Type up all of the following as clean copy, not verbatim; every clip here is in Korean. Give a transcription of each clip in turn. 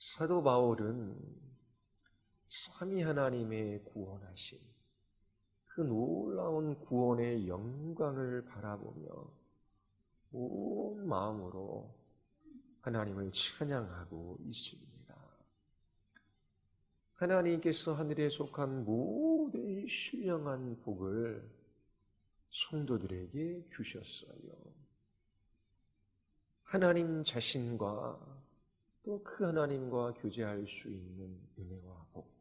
사도 바울은 삼위 하나님의 구원하심, 그 놀라운 구원의 영광을 바라보며 온 마음으로 하나님을 찬양하고 있습니다. 하나님께서 하늘에 속한 모든 신령한 복을 성도들에게 주셨어요. 하나님 자신과 또 그 하나님과 교제할 수 있는 은혜와 복,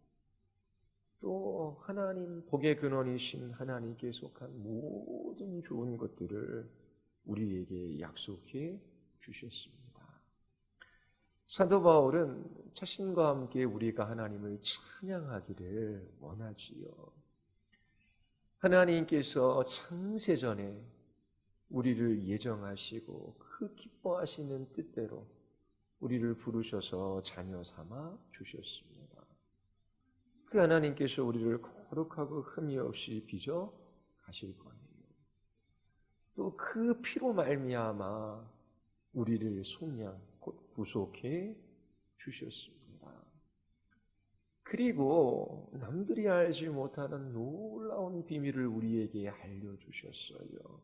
또 하나님 복의 근원이신 하나님께 속한 모든 좋은 것들을 우리에게 약속해 주셨습니다. 사도 바울은 자신과 함께 우리가 하나님을 찬양하기를 원하지요. 하나님께서 창세전에 우리를 예정하시고 그 기뻐하시는 뜻대로 우리를 부르셔서 자녀 삼아 주셨습니다. 그 하나님께서 우리를 거룩하고 흠이 없이 빚어 가실 거예요. 또 그 피로 말미암아 우리를 속량 곧 구속해 주셨습니다. 그리고 남들이 알지 못하는 놀라운 비밀을 우리에게 알려주셨어요.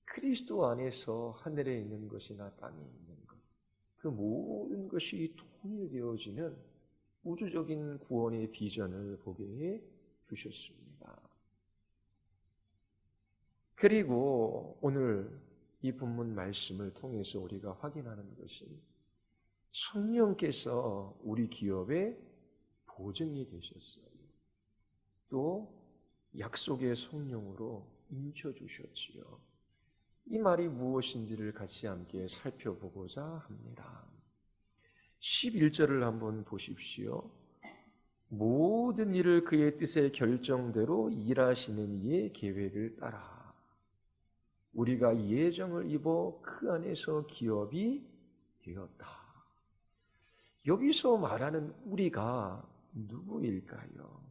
그리스도 안에서 하늘에 있는 것이나 땅에 있는 것, 그 모든 것이 통일되어지는 우주적인 구원의 비전을 보게 해 주셨습니다. 그리고 오늘 이 본문 말씀을 통해서 우리가 확인하는 것은 성령께서 우리 기업의 보증이 되셨어요. 또 약속의 성령으로 인쳐주셨지요. 이 말이 무엇인지를 같이 함께 살펴보고자 합니다. 11절을 한번 보십시오. 모든 일을 그의 뜻의 결정대로 일하시는 이의 계획을 따라 우리가 예정을 입어 그 안에서 기업이 되었다. 여기서 말하는 우리가 누구일까요?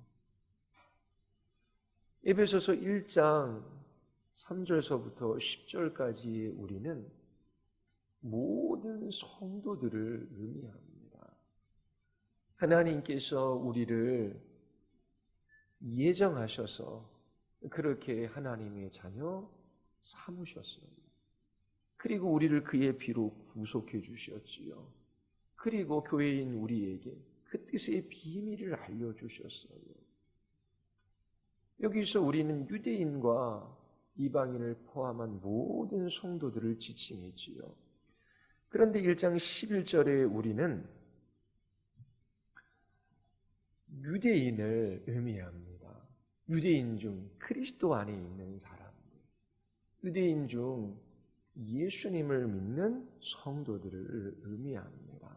에베소서 1장 3절서부터 10절까지의 우리는 모든 성도들을 의미합니다. 하나님께서 우리를 예정하셔서 그렇게 하나님의 자녀 삼으셨어요. 그리고 우리를 그의 피로 구속해 주셨지요. 그리고 교회인 우리에게 그 뜻의 비밀을 알려주셨어요. 여기서 우리는 유대인과 이방인을 포함한 모든 성도들을 지칭했지요. 그런데 1장 11절에 우리는 유대인을 의미합니다. 유대인 중 그리스도 안에 있는 사람들, 유대인 중 예수님을 믿는 성도들을 의미합니다.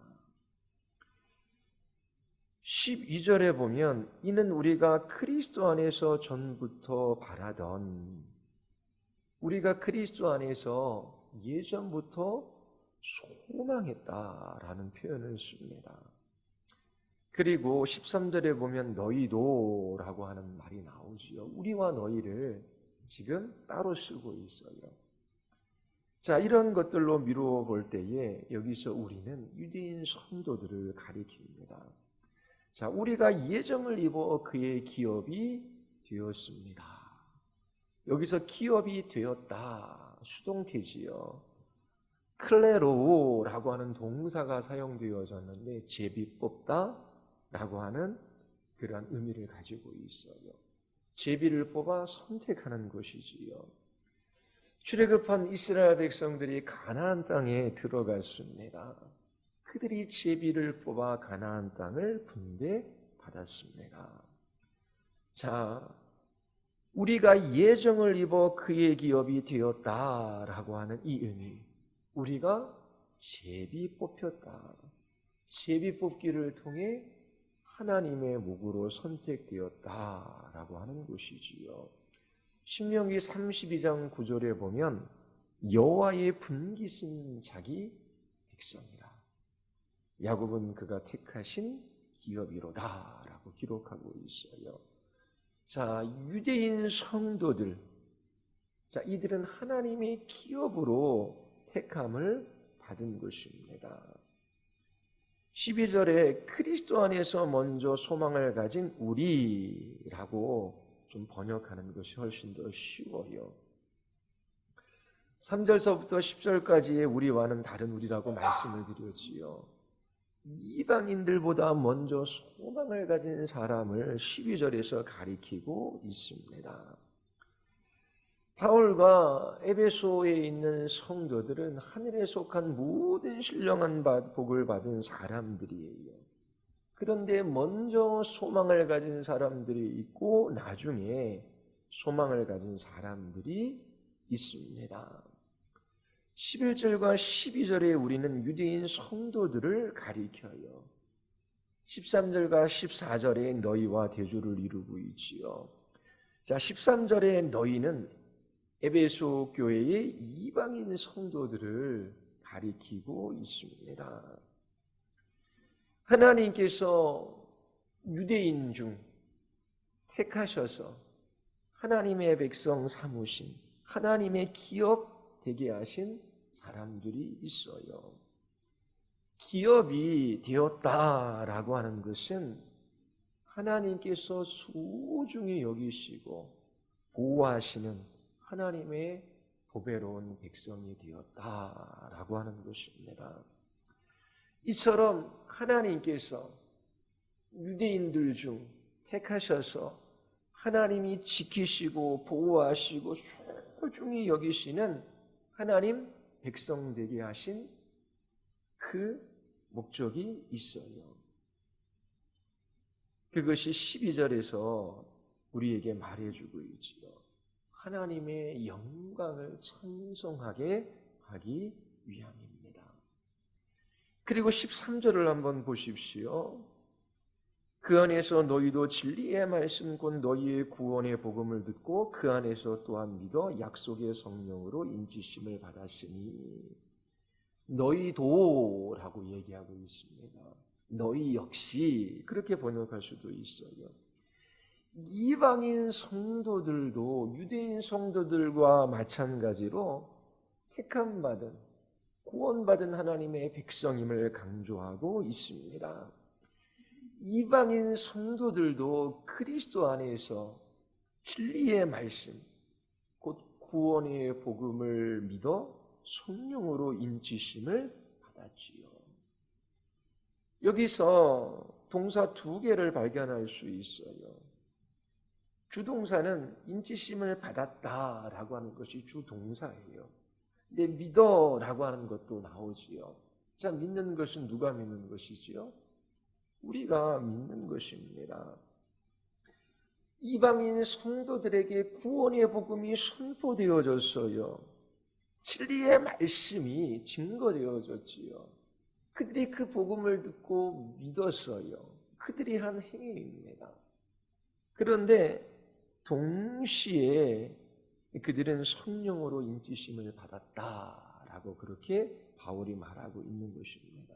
12절에 보면 이는 우리가 그리스도 안에서 전부터 바라던, 우리가 그리스도 안에서 예전부터 소망했다라는 표현을 씁니다. 그리고 13절에 보면 너희도 라고 하는 말이 나오지요. 우리와 너희를 지금 따로 쓰고 있어요. 자, 이런 것들로 미루어 볼 때에 여기서 우리는 유대인 성도들을 가리킵니다. 자, 우리가 예정을 입어 그의 기업이 되었습니다. 여기서 기업이 되었다, 수동태지요. 클레로라고 하는 동사가 사용되어졌는데 제비 뽑다 라고 하는 그러한 의미를 가지고 있어요. 제비를 뽑아 선택하는 것이지요. 출애굽한 이스라엘 백성들이 가나안 땅에 들어갔습니다. 그들이 제비를 뽑아 가나안 땅을 분배받았습니다. 자, 우리가 예정을 입어 그의 기업이 되었다라고 하는 이 의미, 우리가 제비 뽑혔다, 제비 뽑기를 통해 하나님의 목으로 선택되었다라고 하는 것이지요. 신명기 32장 9절에 보면 여호와의 분깃은 자기 백성이라, 야곱은 그가 택하신 기업이로다 라고 기록하고 있어요. 자, 유대인 성도들, 자, 이들은 하나님의 기업으로 택함을 받은 것입니다. 12절에 그리스도 안에서 먼저 소망을 가진 우리라고 좀 번역하는 것이 훨씬 더 쉬워요. 3절서부터 10절까지의 우리와는 다른 우리라고 말씀을 드렸지요. 이방인들보다 먼저 소망을 가진 사람을 12절에서 가리키고 있습니다. 바울과 에베소에 있는 성도들은 하늘에 속한 모든 신령한 복을 받은 사람들이에요. 그런데 먼저 소망을 가진 사람들이 있고 나중에 소망을 가진 사람들이 있습니다. 11절과 12절에 우리는 유대인 성도들을 가리켜요. 13절과 14절에 너희와 대조를 이루고 있지요. 자, 13절에 너희는 에베소 교회의 이방인 성도들을 가리키고 있습니다. 하나님께서 유대인 중 택하셔서 하나님의 백성 삼으신 하나님의 기업 되게 하신 사람들이 있어요. 기업이 되었다라고 하는 것은 하나님께서 소중히 여기시고 보호하시는 하나님의 보배로운 백성이 되었다라고 하는 것입니다. 이처럼 하나님께서 유대인들 중 택하셔서 하나님이 지키시고 보호하시고 소중히 여기시는 하나님 백성 되게 하신 그 목적이 있어요. 그것이 12절에서 우리에게 말해주고 있지요. 하나님의 영광을 찬송하게 하기 위함입니다. 그리고 13절을 한번 보십시오. 그 안에서 너희도 진리의 말씀 곧 너희의 구원의 복음을 듣고 그 안에서 또한 믿어 약속의 성령으로 인치심을 받았으니 너희도라고 얘기하고 있습니다. 너희 역시 그렇게 번역할 수도 있어요. 이방인 성도들도 유대인 성도들과 마찬가지로 택함받은 구원받은 하나님의 백성임을 강조하고 있습니다. 이방인 성도들도 그리스도 안에서 진리의 말씀, 곧 구원의 복음을 믿어 성령으로 인치심을 받았지요. 여기서 동사 두 개를 발견할 수 있어요. 주동사는 인치심을 받았다라고 하는 것이 주동사예요. 근데 믿어라고 하는 것도 나오지요. 자, 믿는 것은 누가 믿는 것이지요? 우리가 믿는 것입니다. 이방인 성도들에게 구원의 복음이 선포되어졌어요. 진리의 말씀이 증거되어졌지요. 그들이 그 복음을 듣고 믿었어요. 그들이 한 행위입니다. 그런데 동시에 그들은 성령으로 인치심을 받았다라고 그렇게 바울이 말하고 있는 것입니다.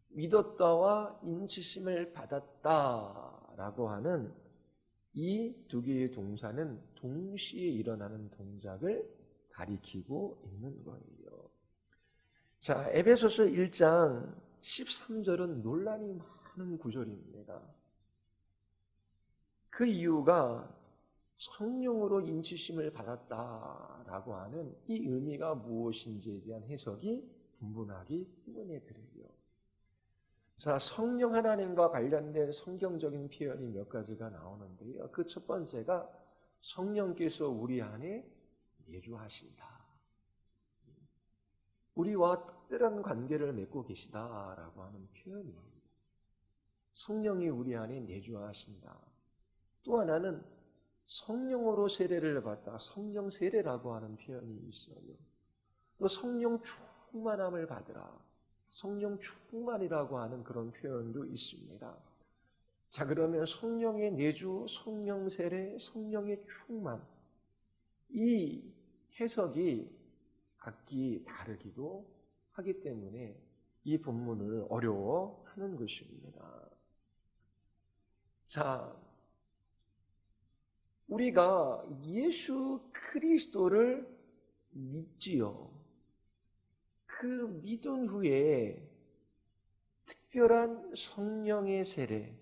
믿었다와 인치심을 받았다라고 하는 이 두 개의 동사는 동시에 일어나는 동작을 가리키고 있는 거예요. 자, 에베소서 1장 13절은 논란이 많은 구절입니다. 그 이유가 성령으로 인치심을 받았다라고 하는 이 의미가 무엇인지에 대한 해석이 분분하기 때문에 그래요. 자, 성령 하나님과 관련된 성경적인 표현이 몇 가지가 나오는데요. 그 첫 번째가 성령께서 우리 안에 내주하신다. 우리와 특별한 관계를 맺고 계시다라고 하는 표현이에요. 성령이 우리 안에 내주하신다. 또 하나는 성령으로 세례를 받다. 성령 세례라고 하는 표현이 있어요. 또 성령 충만함을 받으라. 성령 충만이라고 하는 그런 표현도 있습니다. 자, 그러면 성령의 내주, 성령 세례, 성령의 충만, 이 해석이 각기 다르기도 하기 때문에 이 본문을 어려워하는 것입니다. 자, 우리가 예수 그리스도를 믿지요. 그 믿은 후에 특별한 성령의 세례,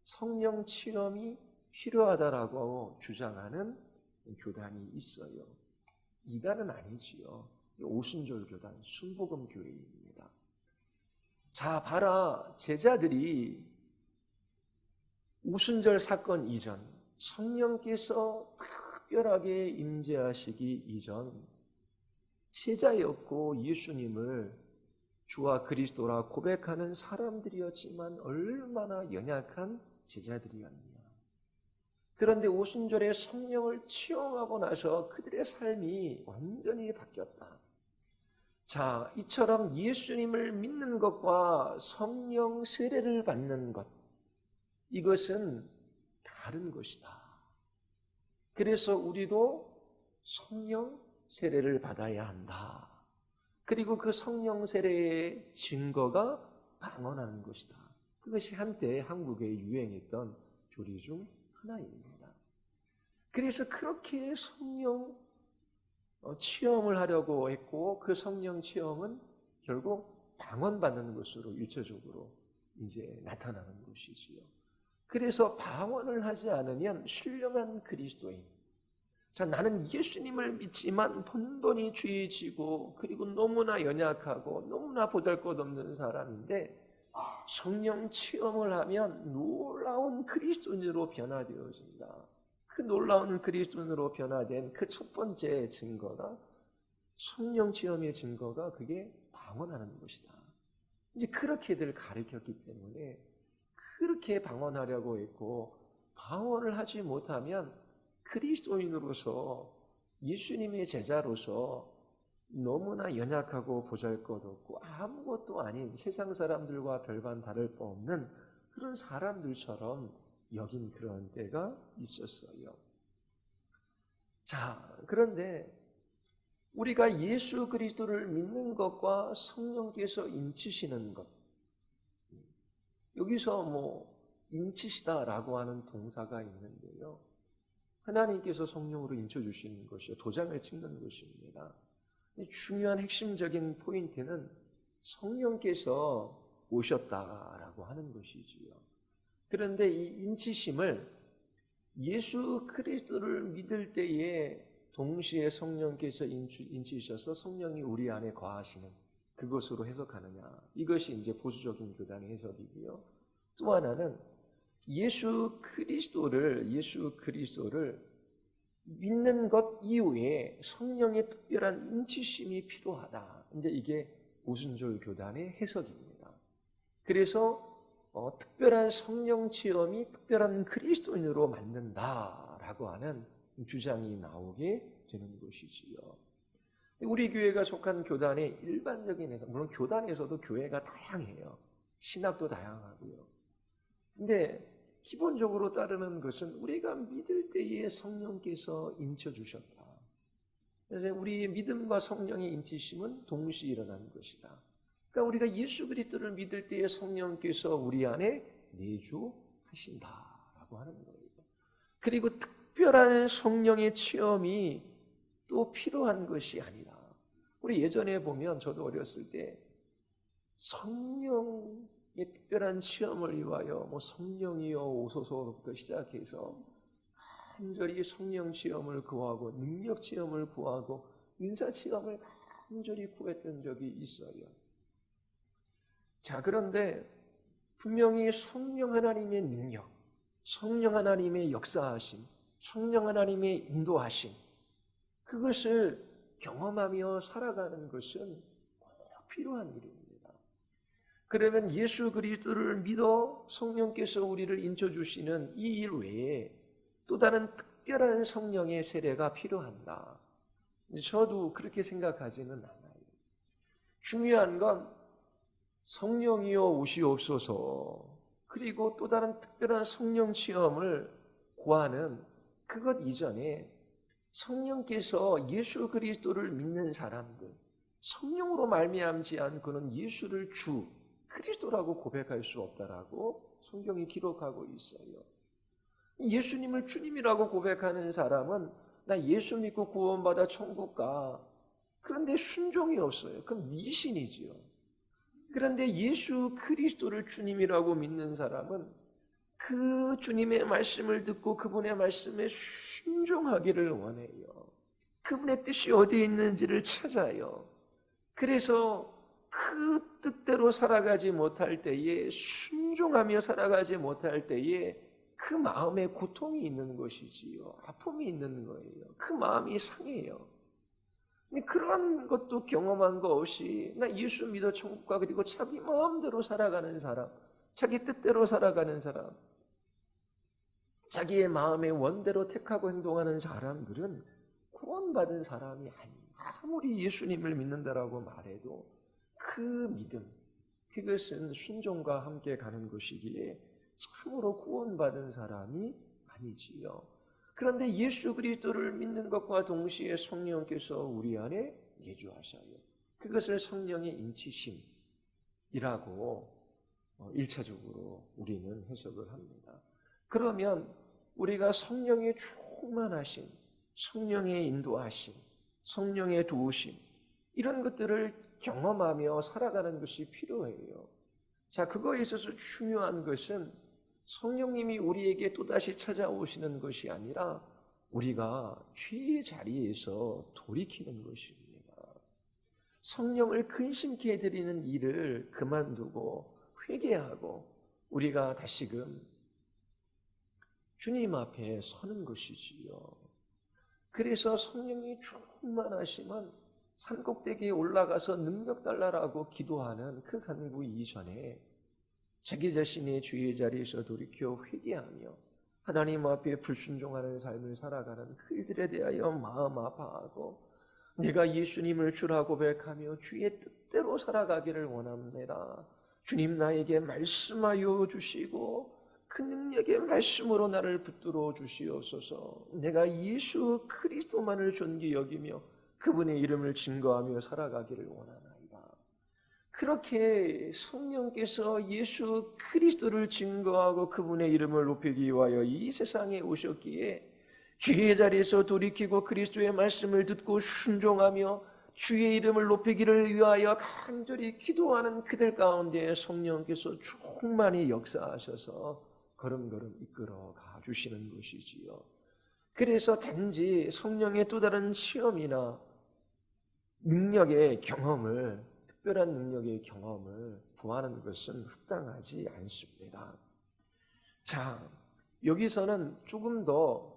성령 체험이 필요하다라고 주장하는 교단이 있어요. 이단은 아니지요. 오순절 교단, 순복음 교회입니다. 자, 봐라. 제자들이 오순절 사건 이전, 성령께서 특별하게 임재하시기 이전 제자였고 예수님을 주와 그리스도라 고백하는 사람들이었지만 얼마나 연약한 제자들이었느냐. 그런데 오순절에 성령을 체험하고 나서 그들의 삶이 완전히 바뀌었다. 자, 이처럼 예수님을 믿는 것과 성령 세례를 받는 것, 이것은 다른 것이다. 그래서 우리도 성령 세례를 받아야 한다. 그리고 그 성령 세례의 증거가 방언하는 것이다. 그것이 한때 한국에 유행했던 교리 중 하나입니다. 그래서 그렇게 성령 체험을 하려고 했고 그 성령 체험은 결국 방언받는 것으로 일차적으로 이제 나타나는 것이지요. 그래서 방언을 하지 않으면 신령한 그리스도인. 자, 나는 예수님을 믿지만 번번이 죄에 지고 그리고 너무나 연약하고 너무나 보잘것없는 사람인데 성령 체험을 하면 놀라운 그리스도인으로 변화되어진다. 그 놀라운 그리스도인으로 변화된 그 첫 번째 증거가 성령 체험의 증거가 그게 방언하는 것이다. 이제 그렇게들 가르쳤기 때문에 그렇게 방언하려고 했고 방언을 하지 못하면 그리스도인으로서 예수님의 제자로서 너무나 연약하고 보잘것없고 아무것도 아닌 세상 사람들과 별반 다를 바 없는 그런 사람들처럼 여긴 그런 때가 있었어요. 자, 그런데 우리가 예수 그리스도를 믿는 것과 성령께서 인치시는 것, 여기서 인치시다라고 하는 동사가 있는데요. 하나님께서 성령으로 인쳐주시는 것이요. 도장을 찍는 것입니다. 중요한 핵심적인 포인트는 성령께서 오셨다라고 하는 것이지요. 그런데 이 인치심을 예수 그리스도를 믿을 때에 동시에 성령께서 인치셔서 성령이 우리 안에 거하시는 그것으로 해석하느냐. 이것이 이제 보수적인 교단의 해석이고요. 또 하나는 예수 그리스도를 믿는 것 이후에 성령의 특별한 인치심이 필요하다. 이제 이게 오순절 교단의 해석입니다. 그래서 특별한 성령 체험이 특별한 그리스도인으로 만든다라고 하는 주장이 나오게 되는 것이지요. 우리 교회가 속한 교단의 일반적인 해석, 물론 교단에서도 교회가 다양해요. 신학도 다양하고요. 근데 기본적으로 따르는 것은 우리가 믿을 때에 성령께서 인쳐주셨다. 그래서 우리의 믿음과 성령의 인치심은 동시에 일어나는 것이다. 그러니까 우리가 예수 그리스도를 믿을 때에 성령께서 우리 안에 내주하신다라고 하는 거예요. 그리고 특별한 성령의 체험이 또 필요한 것이 아니라 우리 예전에 보면 저도 어렸을 때 성령의 특별한 체험을 위하여 성령이여 오소서부터 시작해서 간절히 성령 체험을 구하고 능력 체험을 구하고 은사 체험을 간절히 구했던 적이 있어요. 자, 그런데 분명히 성령 하나님의 능력, 성령 하나님의 역사하심, 성령 하나님의 인도하심, 그것을 경험하며 살아가는 것은 꼭 필요한 일입니다. 그러면 예수 그리스도를 믿어 성령께서 우리를 인쳐주시는 이 일 외에 또 다른 특별한 성령의 세례가 필요한다. 저도 그렇게 생각하지는 않아요. 중요한 건 성령이여 오시옵소서, 그리고 또 다른 특별한 성령 체험을 구하는 그것 이전에 성령께서 예수 그리스도를 믿는 사람들, 성령으로 말미암지 않고는 예수를 주 그리스도라고 고백할 수 없다라고 성경이 기록하고 있어요. 예수님을 주님이라고 고백하는 사람은 나 예수 믿고 구원받아 천국 가. 그런데 순종이 없어요. 그건 미신이지요. 그런데 예수 그리스도를 주님이라고 믿는 사람은 그 주님의 말씀을 듣고 그분의 말씀에 순종하기를 원해요. 그분의 뜻이 어디에 있는지를 찾아요. 그래서 그 뜻대로 살아가지 못할 때에, 순종하며 살아가지 못할 때에 그 마음에 고통이 있는 것이지요. 아픔이 있는 거예요. 그 마음이 상해요. 근데 그런 것도 경험한 거 없이 나 예수 믿어 천국 가, 그리고 자기 마음대로 살아가는 사람, 자기 뜻대로 살아가는 사람, 자기의 마음의 원대로 택하고 행동하는 사람들은 구원받은 사람이 아니에요. 아무리 예수님을 믿는다라고 말해도 그 믿음, 그것은 순종과 함께 가는 것이기에 참으로 구원받은 사람이 아니지요. 그런데 예수 그리스도를 믿는 것과 동시에 성령께서 우리 안에 내주하셔요. 그것을 성령의 인치심이라고 1차적으로 우리는 해석을 합니다. 그러면 우리가 성령의 충만하심, 성령의 인도하심, 성령의 도우심, 이런 것들을 경험하며 살아가는 것이 필요해요. 자, 그거에 있어서 중요한 것은 성령님이 우리에게 또다시 찾아오시는 것이 아니라 우리가 죄의 자리에서 돌이키는 것입니다. 성령을 근심케 해드리는 일을 그만두고 회개하고 우리가 다시금 주님 앞에 서는 것이지요. 그래서 성령이 충만하시면 산꼭대기에 올라가서 능력 달라라고 기도하는 그 간구 이전에 자기 자신의 죄의 자리에서 돌이켜 회개하며 하나님 앞에 불순종하는 삶을 살아가는 그 일들에 대하여 마음 아파하고 내가 예수님을 주라 고백하며 주의 뜻대로 살아가기를 원합니다. 주님 나에게 말씀하여 주시고 그 능력의 말씀으로 나를 붙들어 주시옵소서. 내가 예수 그리스도만을 존귀 여기며 그분의 이름을 증거하며 살아가기를 원하나이다. 그렇게 성령께서 예수 그리스도를 증거하고 그분의 이름을 높이기 위하여 이 세상에 오셨기에 주의 자리에서 돌이키고 그리스도의 말씀을 듣고 순종하며 주의 이름을 높이기를 위하여 간절히 기도하는 그들 가운데 성령께서 충만히 역사하셔서 걸음걸음 이끌어 가주시는 것이지요. 그래서 단지 성령의 또 다른 시험이나 능력의 경험을, 특별한 능력의 경험을 구하는 것은 합당하지 않습니다. 자, 여기서는 조금 더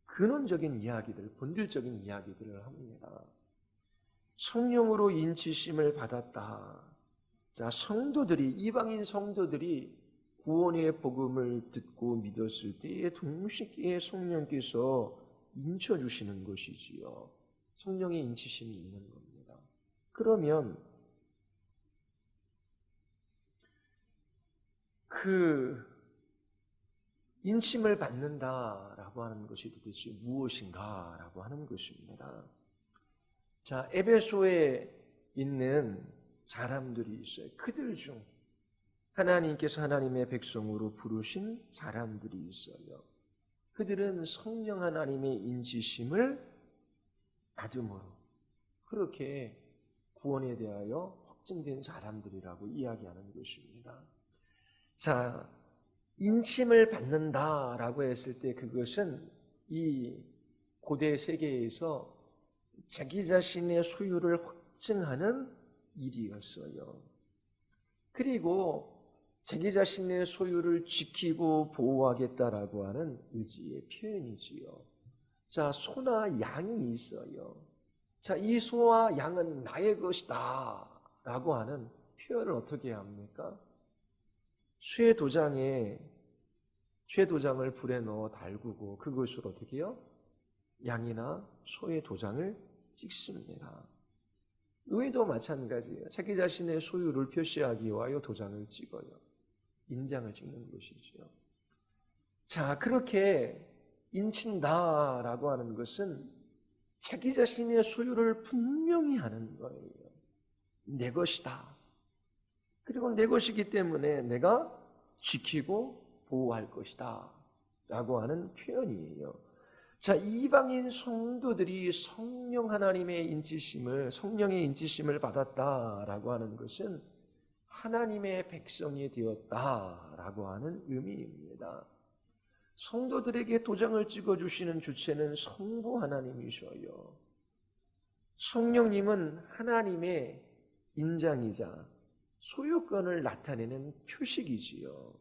근원적인 이야기들, 본질적인 이야기들을 합니다. 성령으로 인치심을 받았다. 자, 성도들이, 이방인 성도들이 구원의 복음을 듣고 믿었을 때에 동시에 성령께서 인쳐주시는 것이지요. 성령의 인치심이 있는 겁니다. 그러면 그 인침을 받는다라고 하는 것이 도대체 무엇인가라고 하는 것입니다. 자, 에베소에 있는 사람들이 있어요. 그들 중 하나님께서 하나님의 백성으로 부르신 사람들이 있어요. 그들은 성령 하나님의 인치심을 받음으로 그렇게 구원에 대하여 확증된 사람들이라고 이야기하는 것입니다. 자, 인침을 받는다라고 했을 때 그것은 이 고대 세계에서 자기 자신의 소유를 확증하는 일이었어요. 그리고 자기 자신의 소유를 지키고 보호하겠다라고 하는 의지의 표현이지요. 자, 소나 양이 있어요. 자, 이 소와 양은 나의 것이다 라고 하는 표현을 어떻게 합니까? 쇠도장을 불에 넣어 달구고 그것으로 어떻게 해요? 양이나 소의 도장을 찍습니다. 의도 마찬가지예요. 자기 자신의 소유를 표시하기 위하여 도장을 찍어요. 인장을 찍는 것이죠. 자, 그렇게 인친다라고 하는 것은 자기 자신의 소유를 분명히 하는 거예요. 내 것이다. 그리고 내 것이기 때문에 내가 지키고 보호할 것이다 라고 하는 표현이에요. 자, 이방인 성도들이 성령의 인치심을 받았다라고 하는 것은 하나님의 백성이 되었다라고 하는 의미입니다. 성도들에게 도장을 찍어주시는 주체는 성부 하나님이셔요. 성령님은 하나님의 인장이자 소유권을 나타내는 표식이지요.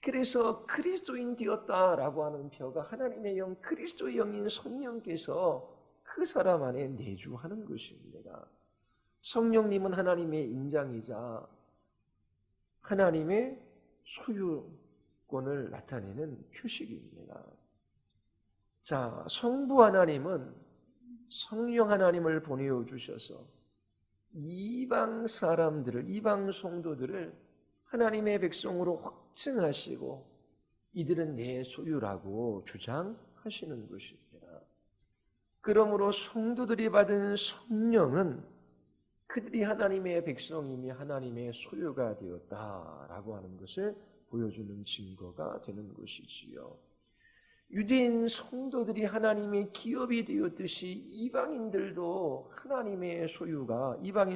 그래서 그리스도인 되었다라고 하는 표가 하나님의 영, 그리스도의 영인 성령께서 그 사람 안에 내주하는 것입니다. 성령님은 하나님의 인장이자 하나님의 소유권을 나타내는 표식입니다. 자, 성부 하나님은 성령 하나님을 보내주셔서 이방 성도들을 하나님의 백성으로 확증하시고 이들은 내 소유라고 주장하시는 것입니다. 그러므로 성도들이 받은 성령은 그들이 하나님의 백성이며 하나님의 소유가 되었다라고 하는 것을 보여주는 증거가 되는 것이지요. 유대인 성도들이 하나님의 기업이 되었듯이 이방인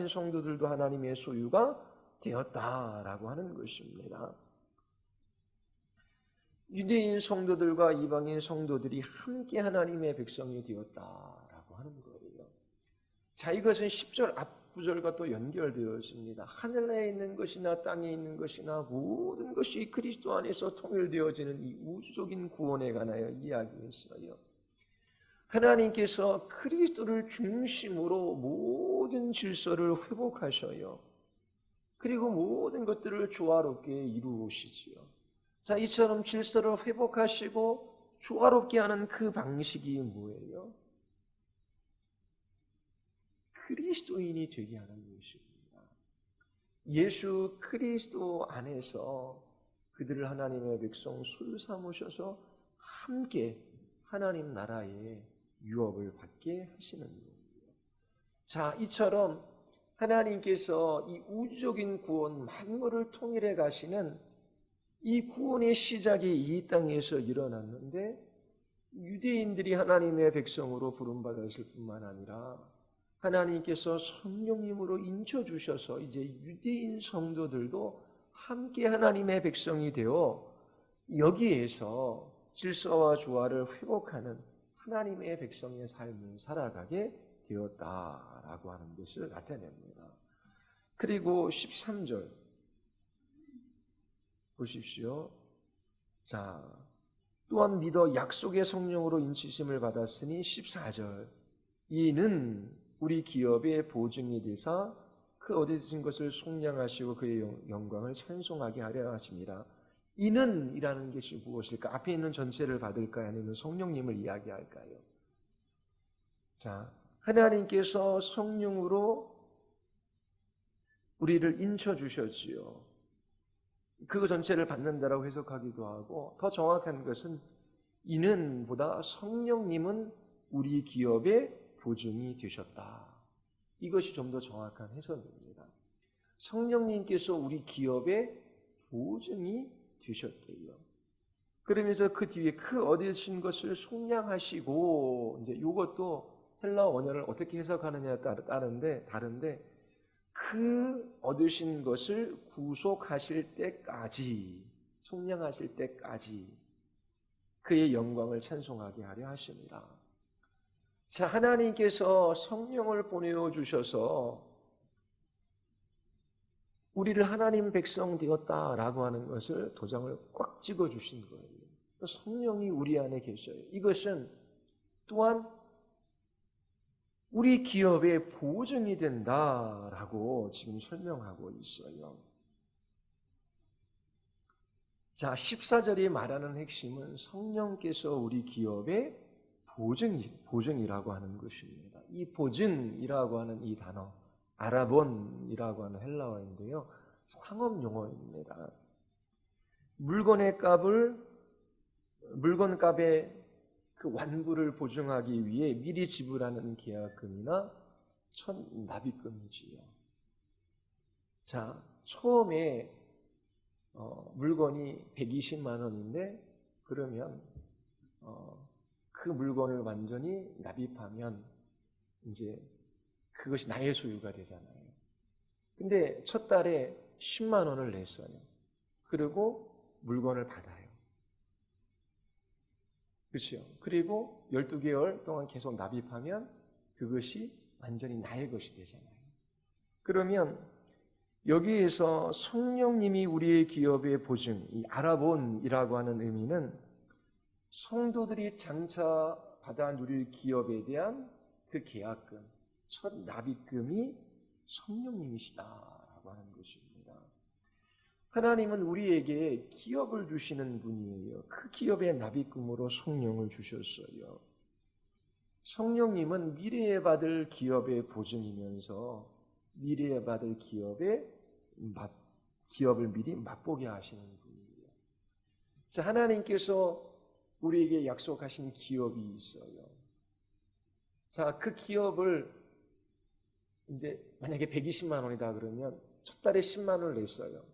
성도들도 하나님의 소유가 되었다라고 하는 것입니다. 유대인 성도들과 이방인 성도들이 함께 하나님의 백성이 되었다라고 하는 거예요. 자, 이것은 10절 앞구절과 또 연결되어 있습니다. 하늘에 있는 것이나 땅에 있는 것이나 모든 것이 그리스도 안에서 통일되어지는 이 우주적인 구원에 관하여 이야기했어요. 하나님께서 그리스도를 중심으로 모든 질서를 회복하셔요. 그리고 모든 것들을 조화롭게 이루시지요. 자, 이처럼 질서를 회복하시고 조화롭게 하는 그 방식이 뭐예요? 그리스도인이 되게 하는 것입니다. 예수 그리스도 안에서 그들을 하나님의 백성 소유 삼으셔서 함께 하나님 나라의 유업을 받게 하시는 거예요. 자, 이처럼 하나님께서 이 우주적인 구원, 만물을 통일해 가시는 이 구원의 시작이 이 땅에서 일어났는데 유대인들이 하나님의 백성으로 부름받았을 뿐만 아니라 하나님께서 성령님으로 인쳐주셔서 이제 유대인 성도들도 함께 하나님의 백성이 되어 여기에서 질서와 조화를 회복하는 하나님의 백성의 삶을 살아가게 되었다라고 하는 것을 나타냅니다. 그리고 13절 보십시오. 자, 또한 믿어 약속의 성령으로 인치심을 받았으니 14절 이는 우리 기업의 보증이 되사 그 얻으신 것을 속량하시고 그의 영광을 찬송하게 하려 하십니다. 이는 이라는 것이 무엇일까? 앞에 있는 전체를 받을까요? 아니면 성령님을 이야기할까요? 자, 하나님께서 성령으로 우리를 인쳐주셨지요. 그 전체를 받는다라고 해석하기도 하고 더 정확한 것은 이는 보다 성령님은 우리 기업의 보증이 되셨다. 이것이 좀 더 정확한 해석입니다. 성령님께서 우리 기업의 보증이 되셨대요. 그러면서 그 뒤에 그 얻으신 것을 속량하시고 이제 이것도 헬라 원어를 어떻게 해석하느냐에 다른데 그 얻으신 것을 구속하실 때까지 속량하실 때까지 그의 영광을 찬송하게 하려 하십니다. 자, 하나님께서 성령을 보내주셔서 우리를 하나님 백성 되었다라고 하는 것을 도장을 꽉 찍어주신 거예요. 성령이 우리 안에 계셔요. 이것은 또한 우리 기업의 보증이 된다라고 지금 설명하고 있어요. 자, 14절이 말하는 핵심은 성령께서 우리 기업의 보증이라고 하는 것입니다. 이 보증이라고 하는 이 단어, 아라본이라고 하는 헬라어인데요. 상업 용어입니다. 물건값의 그 완부를 보증하기 위해 미리 지불하는 계약금이나 납입금이지요. 자, 처음에 물건이 120만 원인데 그러면 그 물건을 완전히 납입하면 이제 그것이 나의 소유가 되잖아요. 근데 첫 달에 10만 원을 냈어요. 그리고 물건을 받아요. 그렇죠? 그리고 12개월 동안 계속 납입하면 그것이 완전히 나의 것이 되잖아요. 그러면 여기에서 성령님이 우리의 기업의 보증, 이 아라본이라고 하는 의미는 성도들이 장차 받아 누릴 기업에 대한 그 계약금, 첫 납입금이 성령님이시다라고 하는 것입니다. 하나님은 우리에게 기업을 주시는 분이에요. 그 기업의 납입금으로 성령을 주셨어요. 성령님은 미래에 받을 기업의 보증이면서 미래에 받을 기업을 미리 맛보게 하시는 분이에요. 자, 하나님께서 우리에게 약속하신 기업이 있어요. 자, 그 기업을 이제 만약에 120만 원이다 그러면 첫 달에 10만 원을 냈어요.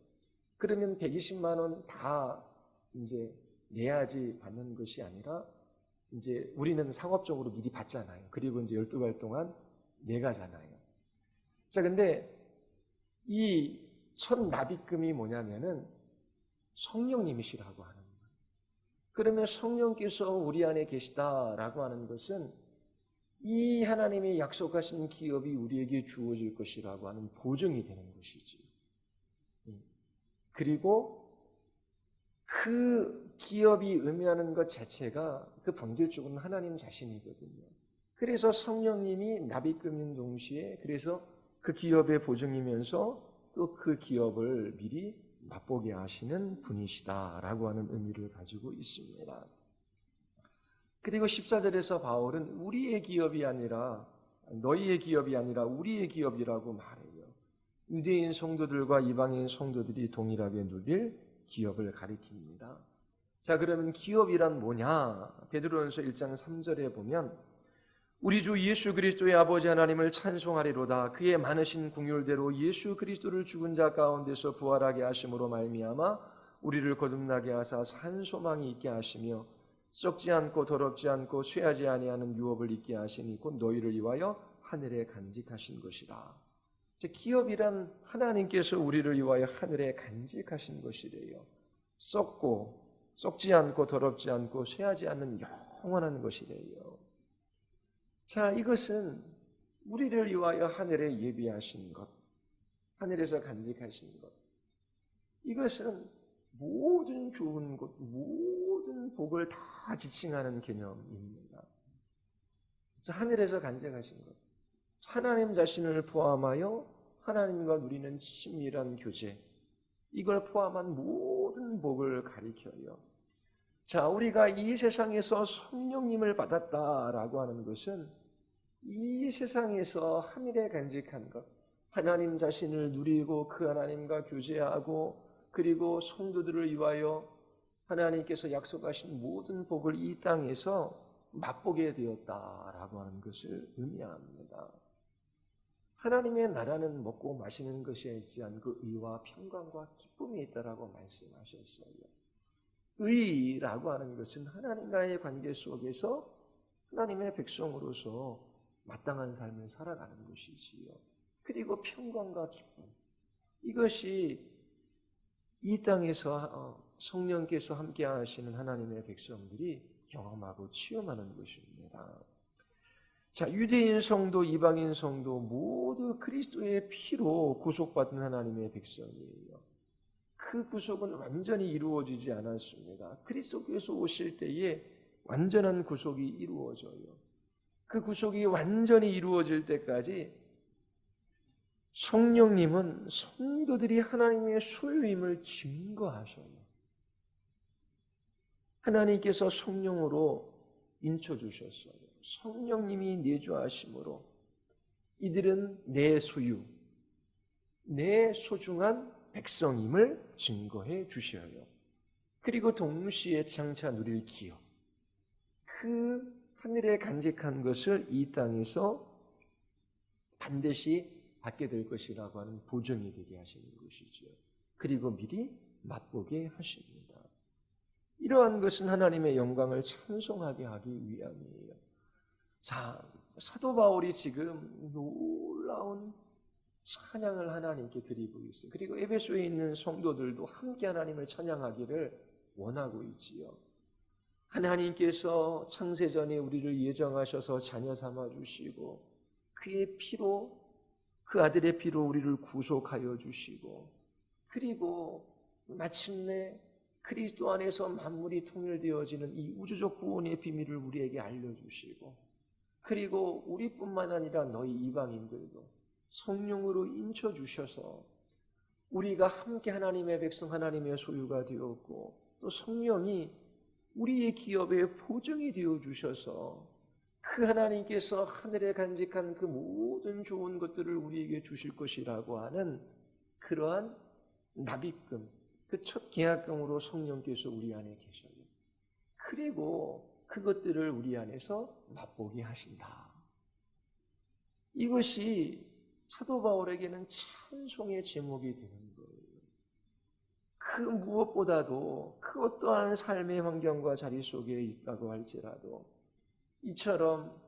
그러면 120만 원 다 이제 내야지 받는 것이 아니라 이제 우리는 상업적으로 미리 받잖아요. 그리고 이제 12달 동안 내가잖아요. 자, 근데 이 첫 납입금이 뭐냐면은 성령님이시라고 하는 거예요. 그러면 성령께서 우리 안에 계시다라고 하는 것은 이 하나님의 약속하신 기업이 우리에게 주어질 것이라고 하는 보증이 되는 것이지. 그리고 그 기업이 의미하는 것 자체가 그 본질적으로는 하나님 자신이거든요. 그래서 성령님이 납입금인 동시에 그래서 그 기업의 보증이면서 또 그 기업을 미리 맛보게 하시는 분이시다라고 하는 의미를 가지고 있습니다. 그리고 14절에서 바울은 우리의 기업이 아니라 너희의 기업이 아니라 우리의 기업이라고 말해요. 유대인 성도들과 이방인 성도들이 동일하게 누릴 기업을 가리킵니다. 자, 그러면 기업이란 뭐냐? 베드로전서 1장 3절에 보면 우리 주 예수 그리스도의 아버지 하나님을 찬송하리로다. 그의 많으신 긍휼대로 예수 그리스도를 죽은 자 가운데서 부활하게 하심으로 말미암아 우리를 거듭나게 하사 산 소망이 있게 하시며 썩지 않고 더럽지 않고 쇠하지 아니하는 유업을 있게 하시니 곧 너희를 위하여 하늘에 간직하신 것이라. 기업이란 하나님께서 우리를 위하여 하늘에 간직하신 것이래요. 썩지 않고 더럽지 않고 쇠하지 않는 영원한 것이래요. 자, 이것은 우리를 위하여 하늘에 예비하신 것, 하늘에서 간직하신 것. 이것은 모든 좋은 것, 모든 복을 다 지칭하는 개념입니다. 자, 하늘에서 간직하신 것. 하나님 자신을 포함하여 하나님과 누리는 친밀한 교제, 이걸 포함한 모든 복을 가리켜요. 자, 우리가 이 세상에서 성령님을 받았다라고 하는 것은 이 세상에서 하늘에 간직한 것, 하나님 자신을 누리고 그 하나님과 교제하고 그리고 성도들을 위하여 하나님께서 약속하신 모든 복을 이 땅에서 맛보게 되었다라고 하는 것을 의미합니다. 하나님의 나라는 먹고 마시는 것에 있지 않고 의와 평강과 기쁨이 있다라고 말씀하셨어요. 의라고 하는 것은 하나님과의 관계 속에서 하나님의 백성으로서 마땅한 삶을 살아가는 것이지요. 그리고 평강과 기쁨, 이것이 이 땅에서 성령께서 함께 하시는 하나님의 백성들이 경험하고 체험하는 것입니다. 자, 유대인 성도, 이방인 성도 모두 그리스도의 피로 구속받은 하나님의 백성이에요. 그 구속은 완전히 이루어지지 않았습니다. 그리스도께서 오실 때에 완전한 구속이 이루어져요. 그 구속이 완전히 이루어질 때까지 성령님은 성도들이 하나님의 소유임을 증거하셔요. 하나님께서 성령으로 인쳐주셨어요. 성령님이 내주하심으로 이들은 내 소유, 내 소중한 백성임을 증거해 주셔요. 그리고 동시에 장차 누릴 기업, 그 하늘에 간직한 것을 이 땅에서 반드시 받게 될 것이라고 하는 보증이 되게 하시는 것이죠. 그리고 미리 맛보게 하십니다. 이러한 것은 하나님의 영광을 찬송하게 하기 위함이에요. 자, 사도 바울이 지금 놀라운 찬양을 하나님께 드리고 있어요. 그리고 에베소에 있는 성도들도 함께 하나님을 찬양하기를 원하고 있지요. 하나님께서 창세전에 우리를 예정하셔서 자녀 삼아 주시고 그의 피로, 그 아들의 피로 우리를 구속하여 주시고, 그리고 마침내 그리스도 안에서 만물이 통일되어지는 이 우주적 구원의 비밀을 우리에게 알려주시고, 그리고 우리뿐만 아니라 너희 이방인들도 성령으로 인쳐주셔서 우리가 함께 하나님의 백성, 하나님의 소유가 되었고, 또 성령이 우리의 기업의 보증이 되어주셔서 그 하나님께서 하늘에 간직한 그 모든 좋은 것들을 우리에게 주실 것이라고 하는 그러한 납입금, 그 첫 계약금으로 성령께서 우리 안에 계셔요. 그리고 그것들을 우리 안에서 맛보게 하신다. 이것이 사도 바울에게는 찬송의 제목이 되는 거예요. 그 무엇보다도 그 어떠한 삶의 환경과 자리 속에 있다고 할지라도 이처럼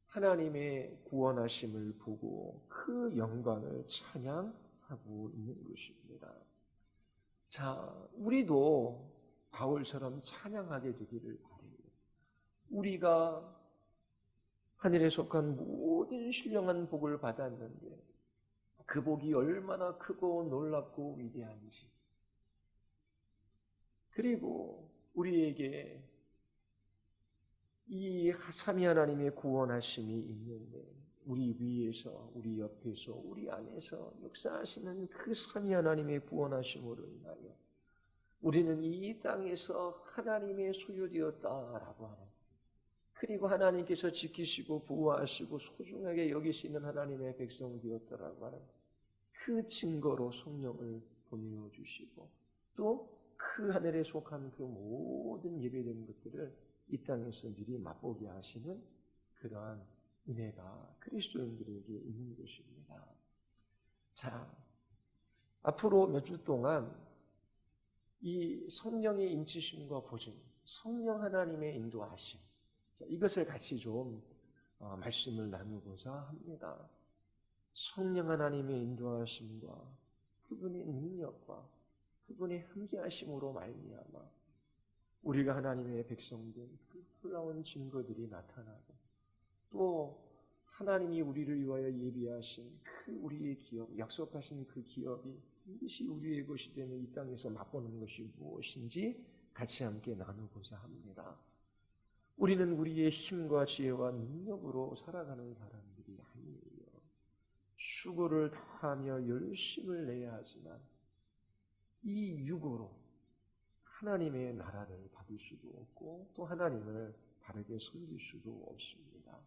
하나님의 구원하심을 보고 그 영광을 찬양하고 있는 것입니다. 자, 우리도 바울처럼 찬양하게 되기를 바라요. 우리가 하늘에 속한 모든 신령한 복을 받았는데 그 복이 얼마나 크고 놀랍고 위대한지, 그리고 우리에게 이 삼위 하나님의 구원하심이 있는데 우리 위에서, 우리 옆에서, 우리 안에서 역사하시는 그 삼위 하나님의 구원하심으로 인하여 우리는 이 땅에서 하나님의 소유되었다라고 하는, 그리고 하나님께서 지키시고 보호하시고 소중하게 여기시는 하나님의 백성 되었다라고 하는 그 증거로 성령을 보내주시고, 또 그 하늘에 속한 그 모든 예배된 것들을 이 땅에서 미리 맛보게 하시는 그러한 은혜가 그리스도인들에게 있는 것입니다. 자, 앞으로 몇 주 동안 이 성령의 인치심과 보증, 성령 하나님의 인도하심, 이것을 같이 좀 말씀을 나누고자 합니다. 성령 하나님의 인도하심과 그분의 능력과 그분의 함께하심으로 말미암아 우리가 하나님의 백성된 그 놀라운 증거들이 나타나고, 또 하나님이 우리를 위하여 예비하신 그 우리의 기업, 약속하신 그 기업이 반드시 우리의 것이 되며 이 땅에서 맛보는 것이 무엇인지 같이 함께 나누고자 합니다. 우리는 우리의 힘과 지혜와 능력으로 살아가는 사람들이 아니에요. 수고를 다하며 열심을 내야 하지만 이 육으로 하나님의 나라를 받을 수도 없고 또 하나님을 바르게 섬길 수도 없습니다.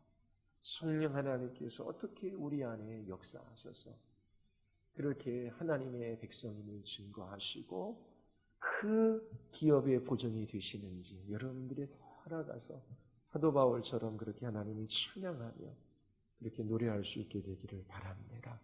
성령 하나님께서 어떻게 우리 안에 역사하셔서 그렇게 하나님의 백성임을 증거하시고 그 기업의 보증이 되시는지 여러분들이 돌아가서 사도 바울처럼 그렇게 하나님을 찬양하며 그렇게 노래할 수 있게 되기를 바랍니다.